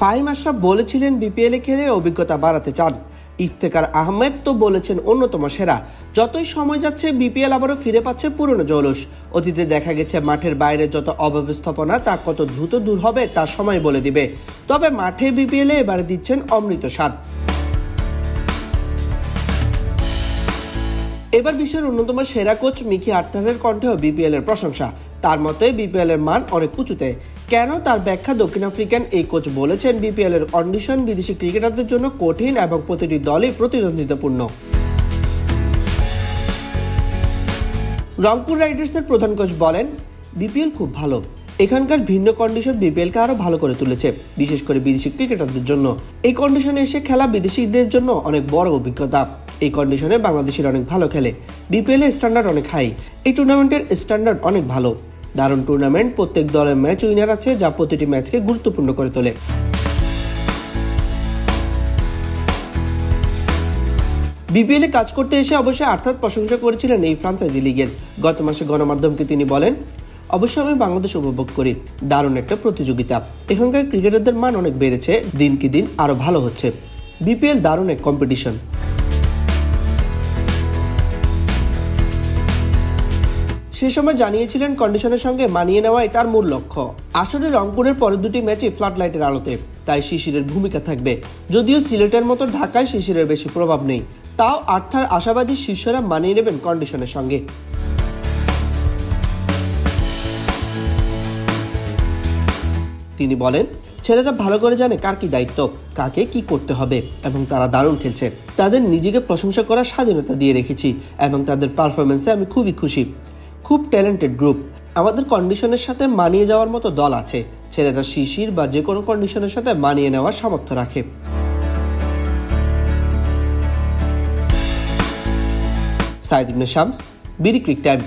ফাহিম আশরাফ বলেছিলেন বিপিএলে খেলে অভিজ্ঞতা বাড়াতে চান। ইফতেখার আহমেদ তো বলেছেন অন্যতম সেরা। যতই সময় যাচ্ছে বিপিএল আবারও ফিরে পাচ্ছে পুরনো জৌলুস। অতীতে দেখা গেছে মাঠের বাইরে যত অব্যবস্থাপনা তা কত দ্রুত দূর হবে তা সময় বলে দিবে। তবে মাঠে বিপিএলে এবারে দিচ্ছেন অমৃত স্বাদ। এবার বিশ্বের অন্যতম সেরা কোচ মিকি আর্থরের কণ্ঠেও বিপিএল এর প্রশংসা। তার মতে বিপিএল এর মান অনেক উঁচুতে। কেন, তার ব্যাখ্যা দক্ষিণ আফ্রিকান এই কোচ বলেছেন বিপিএল এর কন্ডিশন বিদেশি ক্রিকেটারদের জন্য কঠিন এবং প্রতিটি দলই প্রতিদ্বন্দ্বিতাপূর্ণ। রংপুর রাইডার্সের প্রধান কোচ বলেন, বিপিএল খুব ভালো। এখানকার ভিন্ন কন্ডিশন বিপিএলকে আরো ভালো করে তুলেছে, বিশেষ করে বিদেশি ক্রিকেটারদের জন্য। এই কন্ডিশনে এসে খেলা বিদেশিদের জন্য অনেক বড় অভিজ্ঞতা। এই কন্ডিশনে বাংলাদেশের অনেক ভালো খেলে। বিপিএল এর স্ট্যান্ডার্ড অনেক হাই। এই টুর্নামেন্টের স্ট্যান্ডার্ড অনেক ভালো। দারুণ টুর্নামেন্ট, প্রত্যেক দলের ম্যাচ উইনার আছে যা প্রতিটি ম্যাচকে গুরুত্বপূর্ণ করে তোলে। বিপিএল এ কাজ করতে এসে অবশ্যই আর্থাৎ প্রশংসা করেছিলেন এই ফ্রাঞ্চাইজি লিগের। গত মাসে গণমাধ্যমকে তিনি বলেন, অবশ্যই আমি বাংলাদেশ উপভোগ করি। দারুণ একটা প্রতিযোগিতা। এখানকার ক্রিকেটারদের মান অনেক বেড়েছে, দিনকে দিন আরো ভালো হচ্ছে। বিপিএল দারুণ এক কম্পিটিশন। সে সময় জানিয়েছিলেন কন্ডিশনের সঙ্গে মানিয়ে নেওয়াই তার মূল লক্ষ্য। আসলে রংপুরের পরের দুটি ম্যাচে ফ্লাড লাইটের আলোতে, তাই শিশিরের ভূমিকা থাকবে। যদিও সিলেটের মতো ঢাকায় শিশিরের বেশি প্রভাব নেই, তাও আর্থার আশাবাদী শিষ্যরা মানিয়ে নেবেন কন্ডিশনের সঙ্গে। তিনি বলেন, ছেলেরা ভালো করে জানে কার কি দায়িত্ব, কাকে কি করতে হবে, এবং তারা দারুণ খেলছে। তাদের নিজেকে প্রশংসা করার স্বাধীনতা দিয়ে রেখেছি এবং তাদের পারফরমেন্সে আমি খুবই খুশি। খুব ট্যালেন্টেড গ্রুপ। আমাদের কন্ডিশনের সাথে মানিয়ে যাওয়ার মতো দল আছে। ছেলেরা শিশির বা যে কোনো কন্ডিশনের সাথে মানিয়ে নেওয়ার সামর্থ্য রাখে। সাইদ ইবনে শামস, বিডি ক্রিক টাইম।